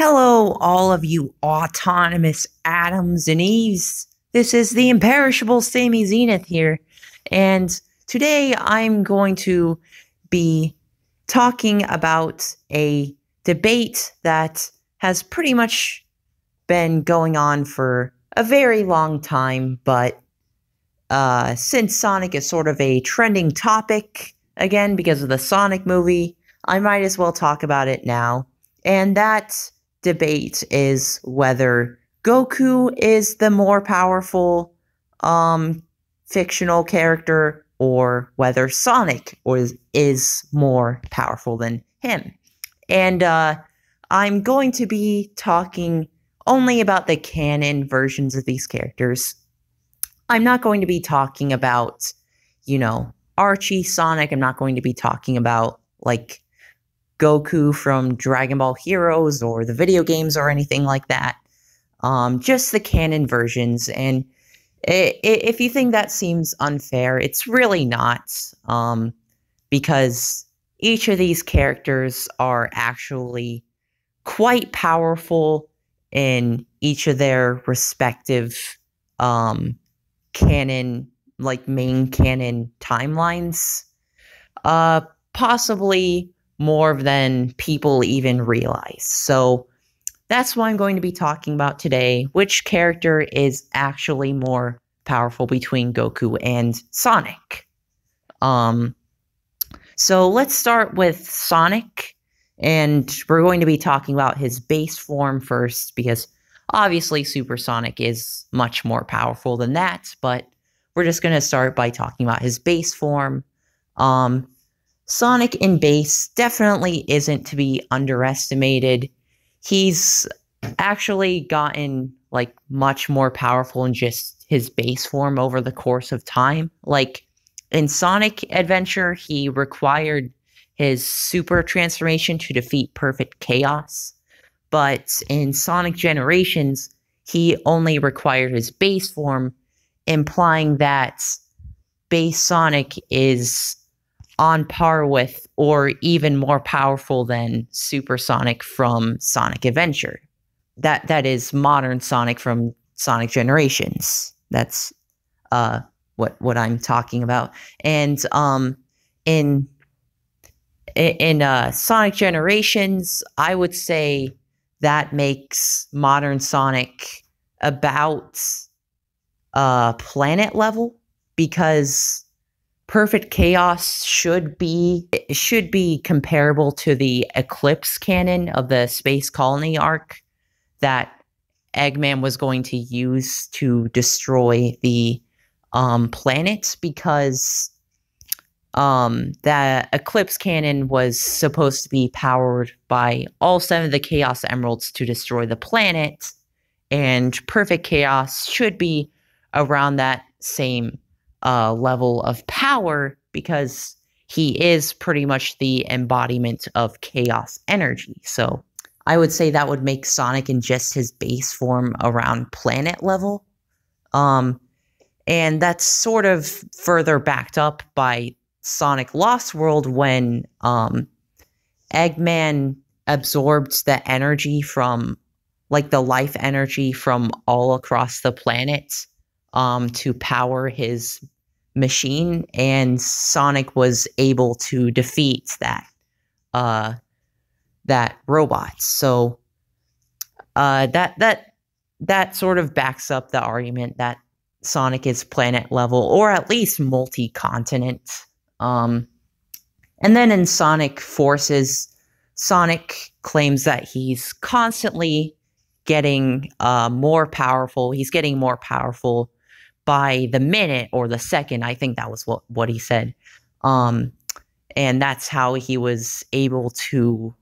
Hello, all of you autonomous Adams and Eves. This is the imperishable Sammy Zenith here, and today I'm going to be talking about a debate that has pretty much been going on for a very long time, but since Sonic is sort of a trending topic, again, because of the Sonic movie, I might as well talk about it now. And that debate is whether Goku is the more powerful fictional character or whether Sonic is more powerful than him. And I'm going to be talking only about the canon versions of these characters. I'm not going to be talking about, Archie Sonic. I'm not going to be talking about, Goku from Dragon Ball Heroes or the video games or anything like that. Just the canon versions. And if you think that seems unfair, it's really not. Because each of these characters are actually quite powerful in each of their respective canon, main canon timelines. Possibly more than people even realize. So that's what I'm going to be talking about today. Which character is actually more powerful between Goku and Sonic? So let's start with Sonic, and we're going to be talking about his base form first, because obviously Super Sonic is much more powerful than that, but we're just going to start by talking about his base form. Sonic in base definitely isn't to be underestimated. He's actually gotten, much more powerful in just his base form over the course of time. In Sonic Adventure, he required his super transformation to defeat Perfect Chaos. But in Sonic Generations, he only required his base form, implying that base Sonic is on par with or even more powerful than Super Sonic from Sonic Adventure. That is modern Sonic from Sonic Generations. That's what I'm talking about. And in Sonic Generations, I would say that makes modern Sonic about planet level, because Perfect Chaos should be comparable to the Eclipse canon of the Space Colony arc that Eggman was going to use to destroy the planet, because the Eclipse canon was supposed to be powered by all 7 of the Chaos Emeralds to destroy the planet, and Perfect Chaos should be around that same level of power, because he is pretty much the embodiment of chaos energy. So I would say that would make Sonic in just his base form around planet level. And that's sort of further backed up by Sonic Lost World, when Eggman absorbed the energy from, the life energy from all across the planet to power his machine, and Sonic was able to defeat that robot. So that sort of backs up the argument that Sonic is planet level, or at least multi-continent. And then in Sonic Forces, Sonic claims that he's constantly getting more powerful. He's getting more powerful by the minute or the second. I think that was what he said. And that's how he was able to,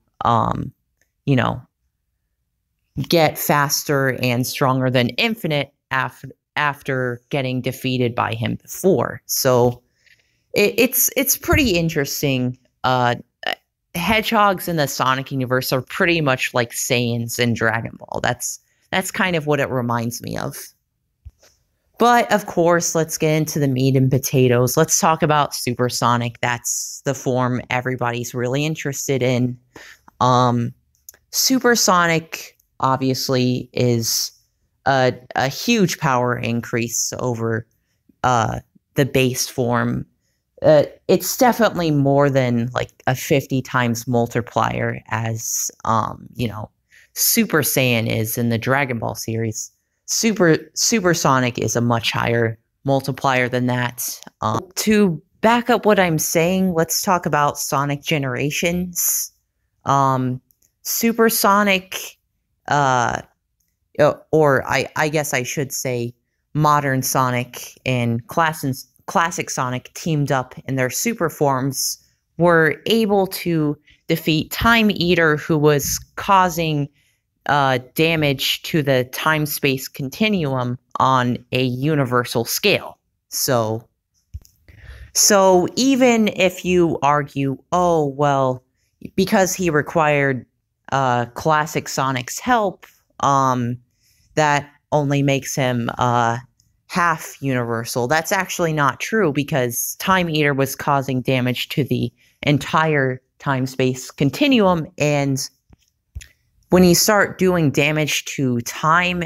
get faster and stronger than Infinite after getting defeated by him before. So it's pretty interesting. Hedgehogs in the Sonic universe are pretty much like Saiyans in Dragon Ball. That's kind of what it reminds me of. But, of course, let's get into the meat and potatoes. Let's talk about Super Sonic. That's the form everybody's really interested in. supersonic obviously is a huge power increase over the base form. It's definitely more than like a 50 times multiplier as Super Saiyan is in the Dragon Ball series. Supersonic is a much higher multiplier than that. To back up what I'm saying, let's talk about Sonic generations. Supersonic, or I guess I should say modern Sonic and classic Sonic teamed up in their super forms were able to defeat Time Eater, who was causing damage to the time-space continuum on a universal scale. So even if you argue, oh, well, because he required classic Sonic's help, that only makes him half universal. That's actually not true, because Time Eater was causing damage to the entire time-space continuum, and when you start doing damage to time,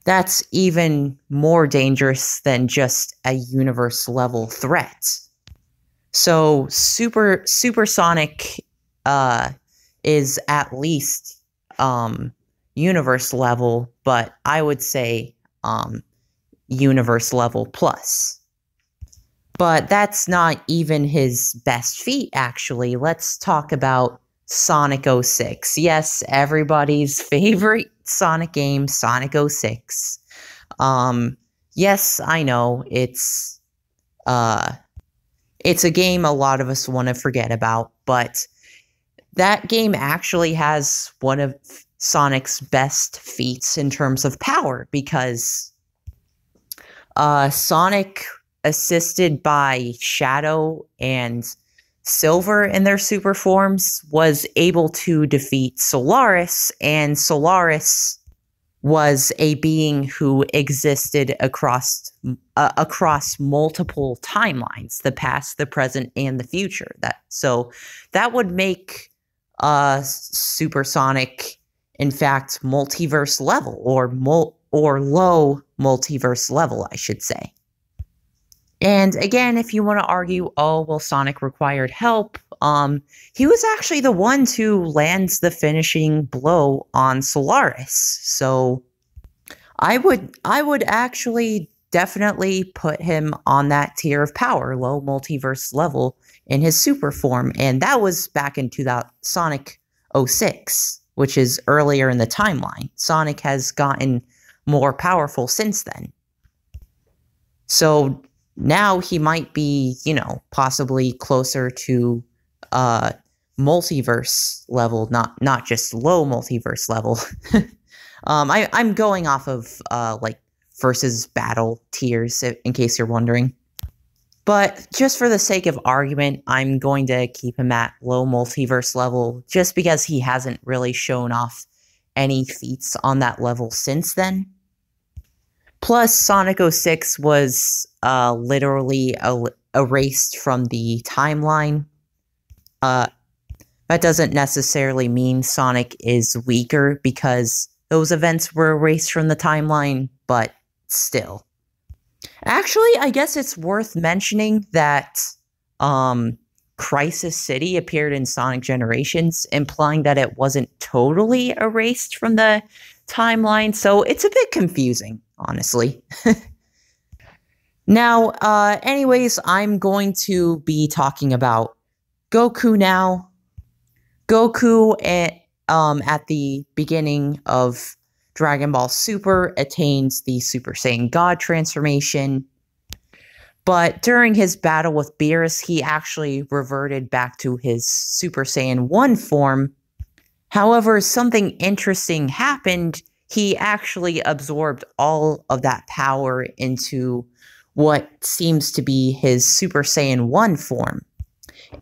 that's even more dangerous than just a universe-level threat. So supersonic is at least universe level, but I would say universe level plus. But that's not even his best feat, actually. Let's talk about Sonic 06. Yes, everybody's favorite Sonic game, Sonic 06. Yes, I know, it's a game a lot of us want to forget about, but that game actually has one of Sonic's best feats in terms of power, because Sonic, assisted by Shadow and Silver in their super forms, was able to defeat Solaris, and Solaris was a being who existed across multiple timelines, the past, the present, and the future. That would make Supersonic, in fact, multiverse level, or low multiverse level, I should say. And again, if you want to argue, oh, well, Sonic required help, he was actually the one to land the finishing blow on Solaris. So I would actually definitely put him on that tier of power, low multiverse level, in his super form. And that was back in Sonic 06, which is earlier in the timeline. Sonic has gotten more powerful since then. So now he might be, possibly closer to multiverse level, not just low multiverse level. I'm going off of versus battle tiers, in case you're wondering. But just for the sake of argument, I'm going to keep him at low multiverse level, just because he hasn't really shown off any feats on that level since then. Plus, Sonic 06 was literally erased from the timeline. That doesn't necessarily mean Sonic is weaker, because those events were erased from the timeline, but still. Actually, I guess it's worth mentioning that Crisis City appeared in Sonic Generations, implying that it wasn't totally erased from the timeline, so it's a bit confusing, honestly. Now, anyways, I'm going to be talking about Goku now. Goku, at the beginning of Dragon Ball Super, attains the Super Saiyan God transformation. But during his battle with Beerus, he actually reverted back to his Super Saiyan 1 form. However, something interesting happened. He actually absorbed all of that power into what seems to be his Super Saiyan 1 form.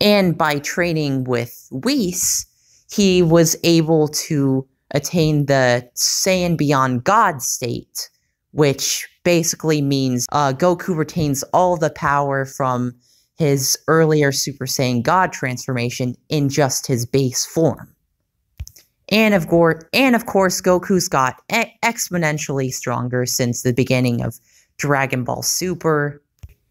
And by training with Whis, he was able to attain the Saiyan Beyond God state, which basically means Goku retains all the power from his earlier Super Saiyan God transformation in just his base form. And of course, Goku's got exponentially stronger since the beginning of Dragon Ball Super.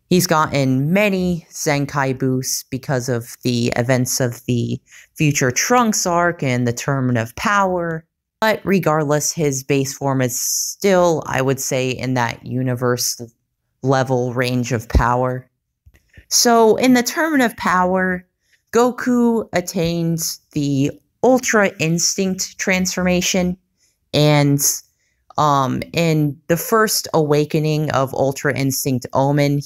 He's gotten many Zenkai boosts because of the events of the Future Trunks arc and the Tournament of Power. But regardless, his base form is still, I would say, in that universe level range of power. So in the Tournament of Power, Goku attains the Ultra Instinct transformation, and in the first awakening of Ultra Instinct Omen,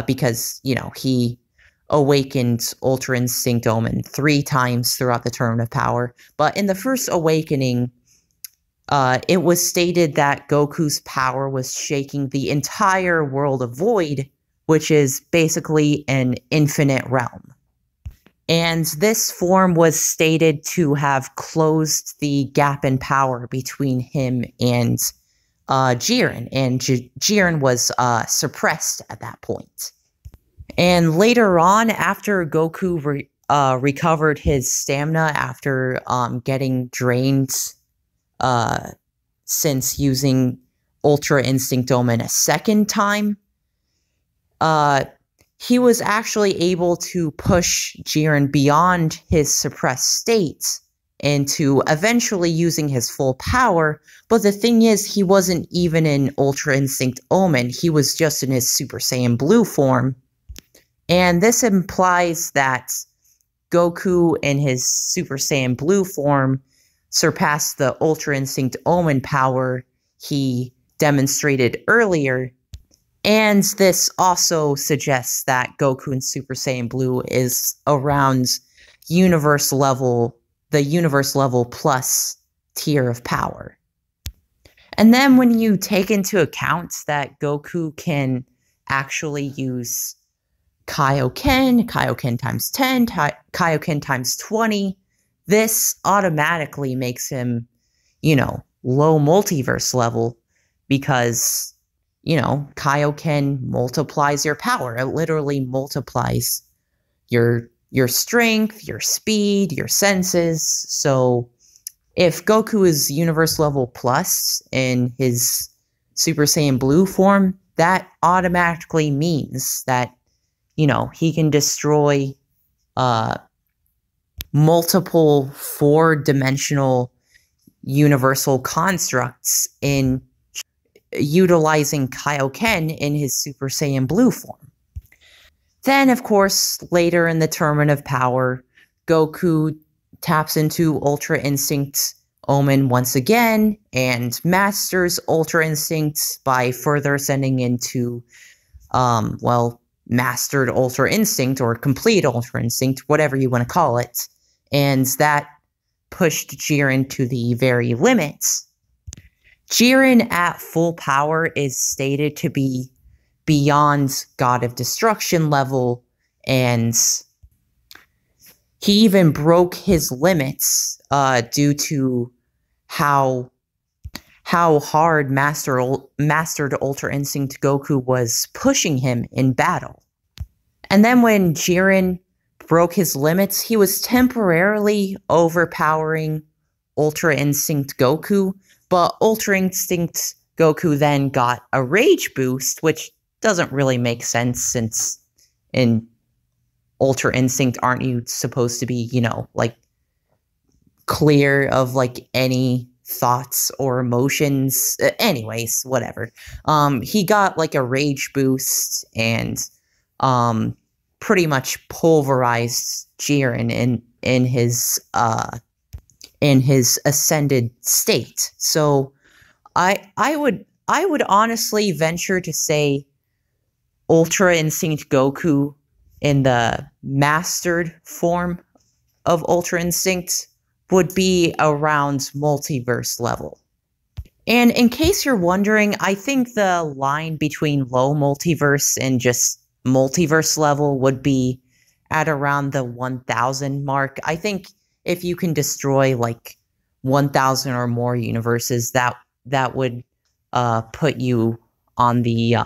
because he awakened Ultra Instinct Omen 3 times throughout the Tournament of Power, but in the first awakening, it was stated that Goku's power was shaking the entire world of Void, which is basically an infinite realm. And this form was stated to have closed the gap in power between him and Jiren, and Jiren was suppressed at that point. And later on, after Goku recovered his stamina after getting drained since using Ultra Instinct Omen a second time, he was actually able to push Jiren beyond his suppressed state into eventually using his full power, but the thing is, he wasn't even in Ultra Instinct Omen, he was just in his Super Saiyan Blue form, and this implies that Goku in his Super Saiyan Blue form surpassed the Ultra Instinct Omen power he demonstrated earlier. And this also suggests that Goku in Super Saiyan Blue is around the universe level plus tier of power. And then when you take into account that Goku can actually use Kaioken times 10, Kaioken times 20, this automatically makes him, low multiverse level, because Kaioken multiplies your power. It literally multiplies your strength, your speed, your senses. So if Goku is universe level plus in his Super Saiyan Blue form, that automatically means that, he can destroy multiple 4-dimensional universal constructs in utilizing Kaioken in his Super Saiyan Blue form. Then, of course, later in the Tournament of Power, Goku taps into Ultra Instinct Omen once again, and masters Ultra Instinct by further ascending into, mastered Ultra Instinct, or complete Ultra Instinct, whatever you want to call it, and that pushed Jiren to the very limits. Jiren at full power is stated to be beyond God of Destruction level, and he even broke his limits due to how hard mastered Ultra Instinct Goku was pushing him in battle. And then when Jiren broke his limits, he was temporarily overpowering Ultra Instinct Goku, but Ultra Instinct Goku then got a rage boost, which doesn't really make sense, since in Ultra Instinct, aren't you supposed to be, clear of, any thoughts or emotions? Anyways, whatever. He got, a rage boost, and, pretty much pulverized Jiren in his ascended state. So I would honestly venture to say Ultra Instinct Goku in the mastered form of Ultra Instinct would be around multiverse level. And in case you're wondering, I think the line between low multiverse and just multiverse level would be at around the 1000 mark. I think if you can destroy 1000 or more universes, that would put you on the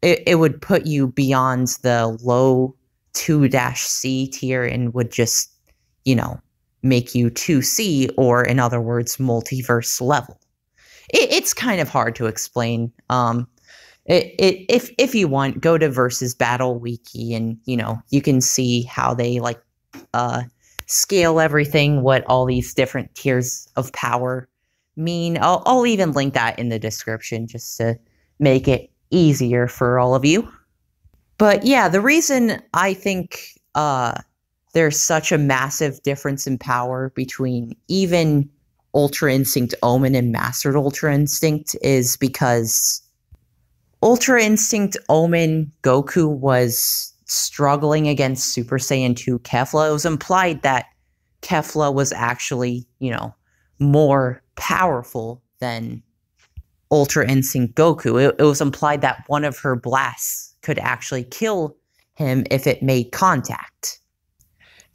it would put you beyond the low 2-C tier and would just, make you 2C, or in other words, multiverse level. It's kind of hard to explain. If you want, go to Versus Battle Wiki, and you can see how they scale everything, what all these different tiers of power mean. I'll even link that in the description just to make it easier for all of you. But yeah, the reason I think there's such a massive difference in power between even Ultra Instinct Omen and Mastered Ultra Instinct is because Ultra Instinct Omen Goku was struggling against Super Saiyan 2 Kefla. It was implied that Kefla was actually, more powerful than Ultra Instinct Goku. It was implied that one of her blasts could actually kill him if it made contact.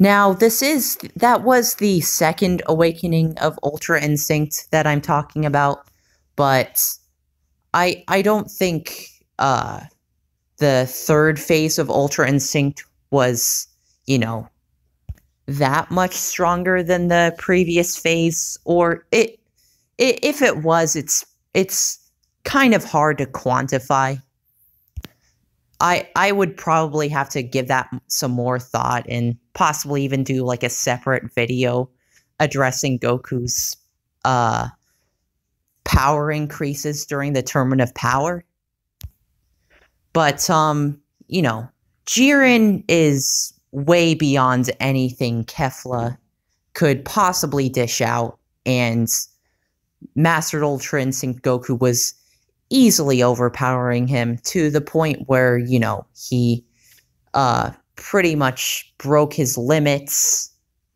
Now, that was the second awakening of Ultra Instinct that I'm talking about, but I don't think the third phase of Ultra Instinct was, that much stronger than the previous phase, or if it was, it's kind of hard to quantify. I would probably have to give that some more thought and possibly even do like a separate video addressing Goku's power increases during the Tournament of Power. But Jiren is way beyond anything Kefla could possibly dish out, and Mastered Ultra Instinct Goku was easily overpowering him to the point where, he pretty much broke his limits,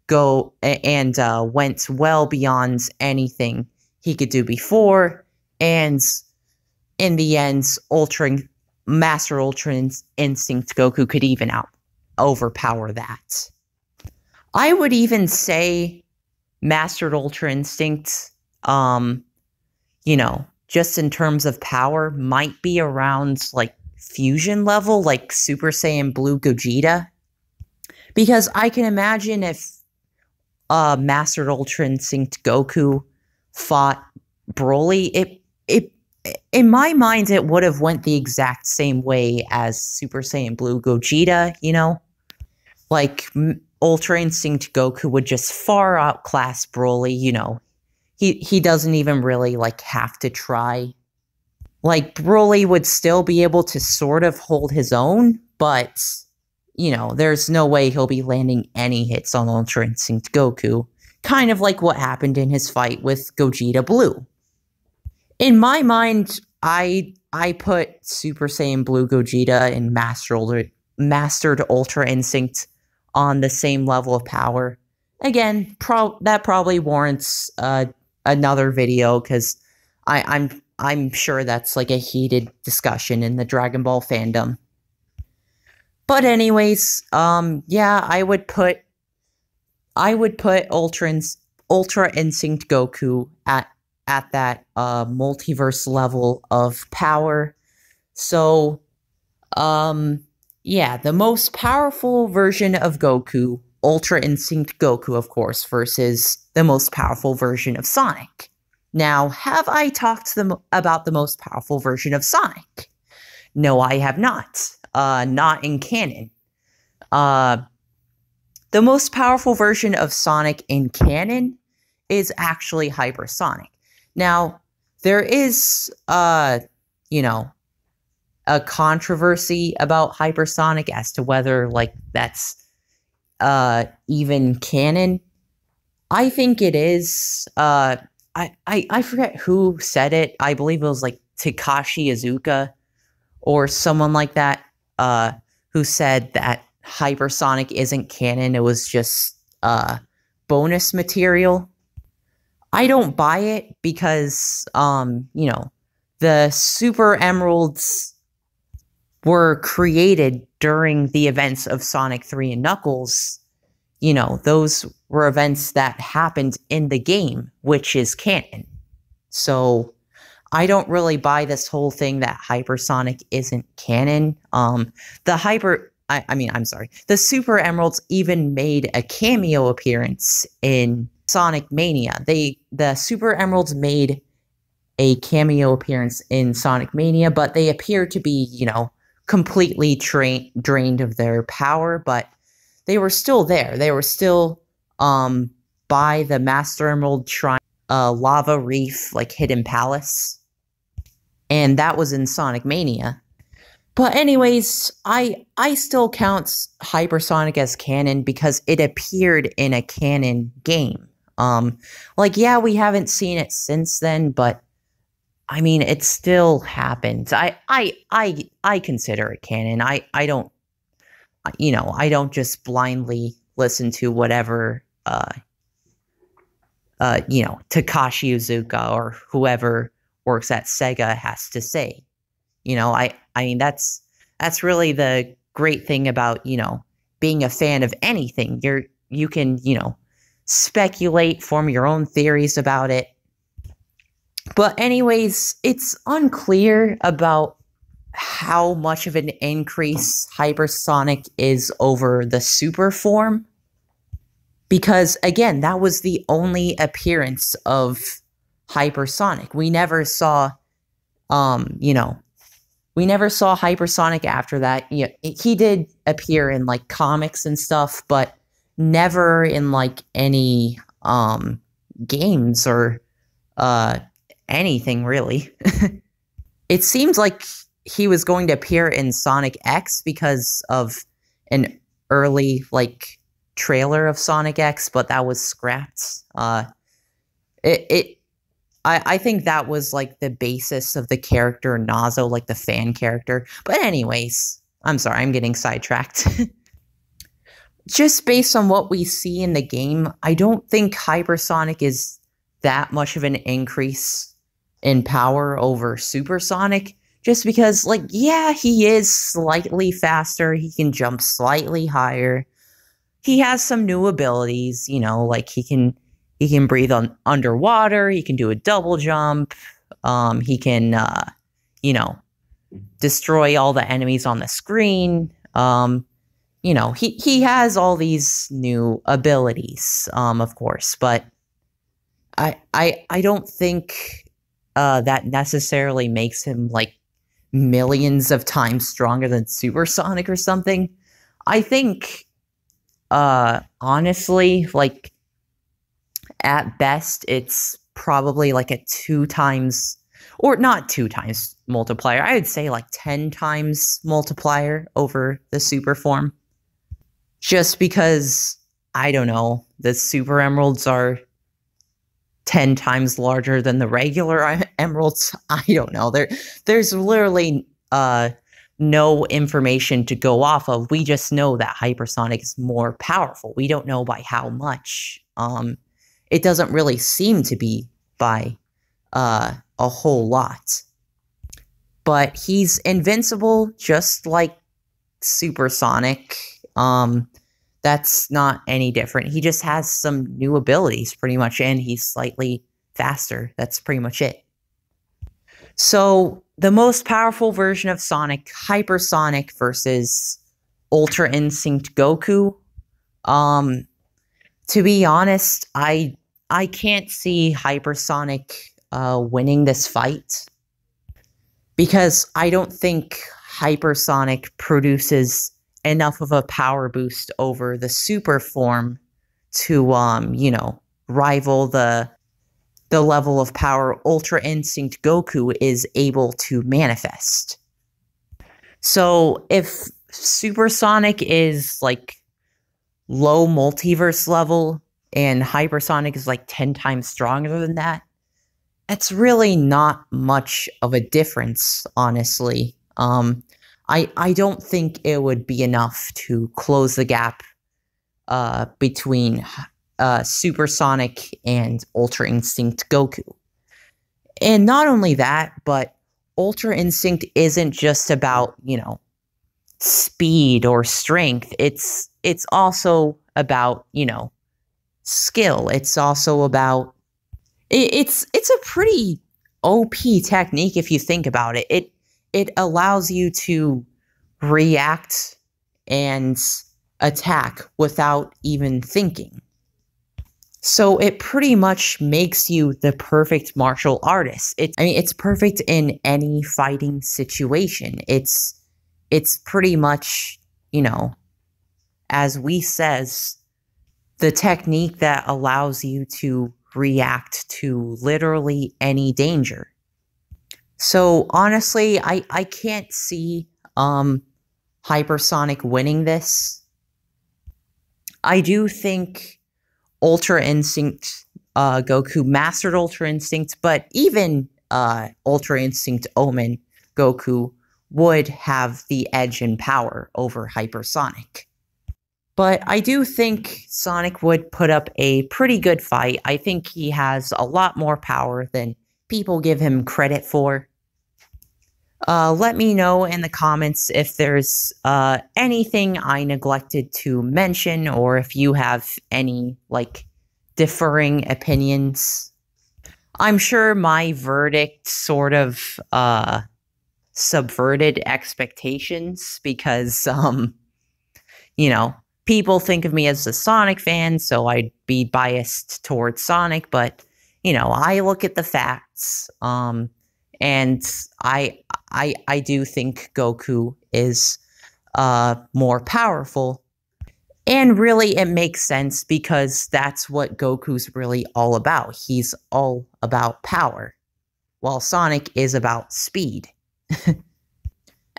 and went well beyond anything he could do before, and in the end, Master Ultra Instinct Goku could even overpower that. I would even say Mastered Ultra Instinct, just in terms of power, might be around, fusion level, like Super Saiyan Blue Gogeta. Because I can imagine if Mastered Ultra Instinct Goku fought Broly, in my mind, it would have went the exact same way as Super Saiyan Blue Gogeta, Ultra Instinct Goku would just far outclass Broly, He doesn't even really, have to try. Broly would still be able to sort of hold his own, but, there's no way he'll be landing any hits on Ultra Instinct Goku. Kind of like what happened in his fight with Gogeta Blue. In my mind, I put Super Saiyan Blue Gogeta and Mastered Ultra Instinct on the same level of power. Again, that probably warrants another video, because I'm sure that's a heated discussion in the Dragon Ball fandom. But anyways, yeah, I would put Ultra Instinct Goku at that multiverse level of power. So, yeah, the most powerful version of Goku, Ultra Instinct Goku, of course, versus the most powerful version of Sonic. Now, have I talked about the most powerful version of Sonic? No, I have not. Not in canon. The most powerful version of Sonic in canon is actually Hypersonic. Now, there is, a controversy about Hypersonic as to whether, that's even canon. I think it is. I forget who said it. I believe it was Takashi Iizuka or someone like that, who said that Hypersonic isn't canon. It was just bonus material. I don't buy it because, the Super Emeralds were created during the events of Sonic 3 and Knuckles. Those were events that happened in the game, which is canon. So, I don't really buy this whole thing that hypersonic isn't canon. I'm sorry. The Super Emeralds even made a cameo appearance in Sonic Mania. The Super Emeralds made a cameo appearance in Sonic Mania, but they appear to be, completely drained of their power, but they were still there. They were still by the Master Emerald Shrine, lava reef, like hidden palace. And that was in Sonic Mania. But anyways, I still count Hypersonic as canon because it appeared in a canon game. Yeah, we haven't seen it since then, but I mean, it still happens. I consider it canon. I don't, I don't just blindly listen to whatever, Takashi Iizuka or whoever works at Sega has to say. I mean, that's really the great thing about, being a fan of anything. You can, speculate, form your own theories about it. But anyways, it's unclear about how much of an increase Hypersonic is over the super form. Because, again, that was the only appearance of Hypersonic. We never saw, we never saw Hypersonic after that. He did appear in, comics and stuff, but never in, any, games or, anything, really. It seems like he was going to appear in Sonic X because of an early, trailer of Sonic X, but that was scrapped. I think that was, the basis of the character Nazo, the fan character. But anyways, I'm sorry, I'm getting sidetracked. Just based on what we see in the game, I don't think Hypersonic is that much of an increase in power over Supersonic. Just because, yeah, he is slightly faster, he can jump slightly higher. He has some new abilities, he can breathe underwater, he can do a double jump, he can, destroy all the enemies on the screen. He has all these new abilities, of course, but I don't think that necessarily makes him, millions of times stronger than Supersonic or something. I think, honestly, at best, it's probably a 2 times, or not 2 times multiplier. I would say 10 times multiplier over the super form. Just because, I don't know, the super emeralds are 10 times larger than the regular emeralds. I don't know. There's literally no information to go off of. We just know that Hypersonic is more powerful. We don't know by how much. It doesn't really seem to be by a whole lot. But he's invincible, just like Supersonic. That's not any different. He just has some new abilities, pretty much, and he's slightly faster. That's pretty much it. So, the most powerful version of Sonic, Hypersonic versus Ultra Instinct Goku. To be honest, I can't see Hypersonic winning this fight. Because I don't think Hypersonic produces enough of a power boost over the super form to, rival the level of power Ultra Instinct Goku is able to manifest. So if Supersonic is low multiverse level and Hypersonic is 10 times stronger than that, it's really not much of a difference, honestly. I don't think it would be enough to close the gap between Supersonic and Ultra Instinct Goku. And not only that, but Ultra Instinct isn't just about, speed or strength. It's also about, skill. It's also about... It's a pretty OP technique if you think about it. It allows you to react and attack without even thinking. So it pretty much makes you the perfect martial artist. It's perfect in any fighting situation. It's pretty much, as we says, the technique that allows you to react to literally any danger. So honestly, I can't see Hypersonic winning this. I do think Ultra Instinct Goku mastered Ultra Instinct, but even Ultra Instinct Omen Goku would have the edge in power over Hypersonic. But I do think Sonic would put up a pretty good fight. I think he has a lot more power than people give him credit for. Let me know in the comments if there's anything I neglected to mention, or if you have any, differing opinions. I'm sure my verdict sort of, subverted expectations, because, people think of me as a Sonic fan, so I'd be biased towards Sonic, but, I look at the facts, and I do think Goku is more powerful. And really, it makes sense because that's what Goku's really all about. He's all about power, while Sonic is about speed.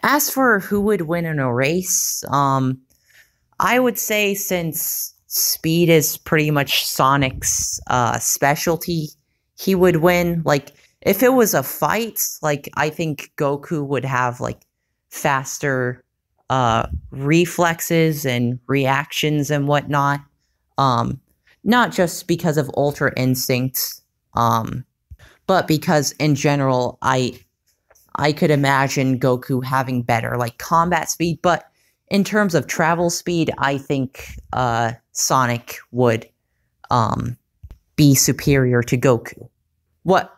As for who would win in a race, I would say since speed is pretty much Sonic's specialty, he would win. If it was a fight, I think Goku would have, faster reflexes and reactions and whatnot. Not just because of Ultra Instinct, but because in general, I could imagine Goku having better, combat speed, but in terms of travel speed, I think Sonic would be superior to Goku.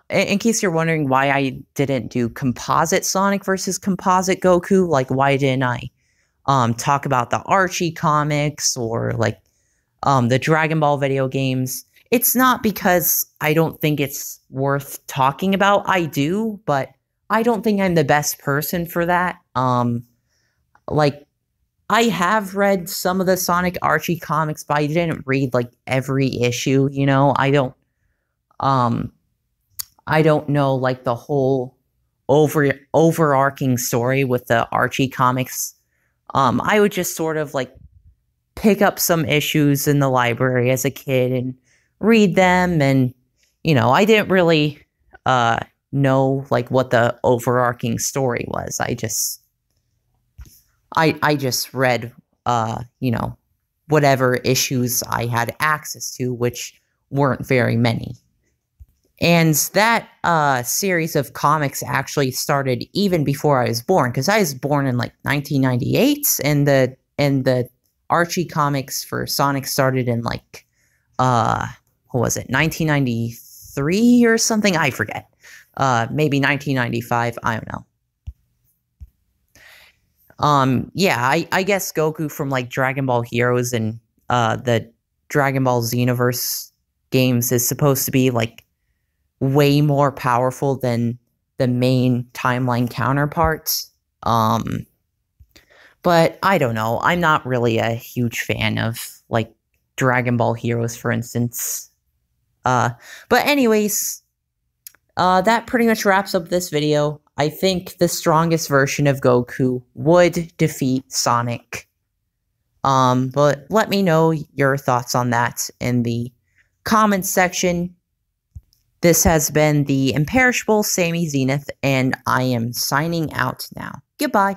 In case you're wondering why I didn't do composite Sonic versus composite Goku, why didn't I talk about the Archie comics or the Dragon Ball video games? It's not because I don't think it's worth talking about. I do, but I don't think I'm the best person for that. I have read some of the Sonic Archie comics, but I didn't read every issue, I don't know the whole overarching story with the Archie comics. I would just sort of pick up some issues in the library as a kid and read them, and I didn't really know what the overarching story was. I just read whatever issues I had access to, which weren't very many. And that series of comics actually started even before I was born, because I was born in 1998, and the Archie comics for Sonic started in what was it, 1993 or something? I forget. Maybe 1995. I don't know. Yeah, I guess Goku from Dragon Ball Heroes and the Dragon Ball Xenoverse games is supposed to be way more powerful than the main timeline counterparts. But I don't know. I'm not really a huge fan of Dragon Ball Heroes, for instance. But anyways, that pretty much wraps up this video. I think the strongest version of Goku would defeat Sonic. But let me know your thoughts on that in the comments section. This has been the imperishable Sammy Zenith, and I am signing out now. Goodbye.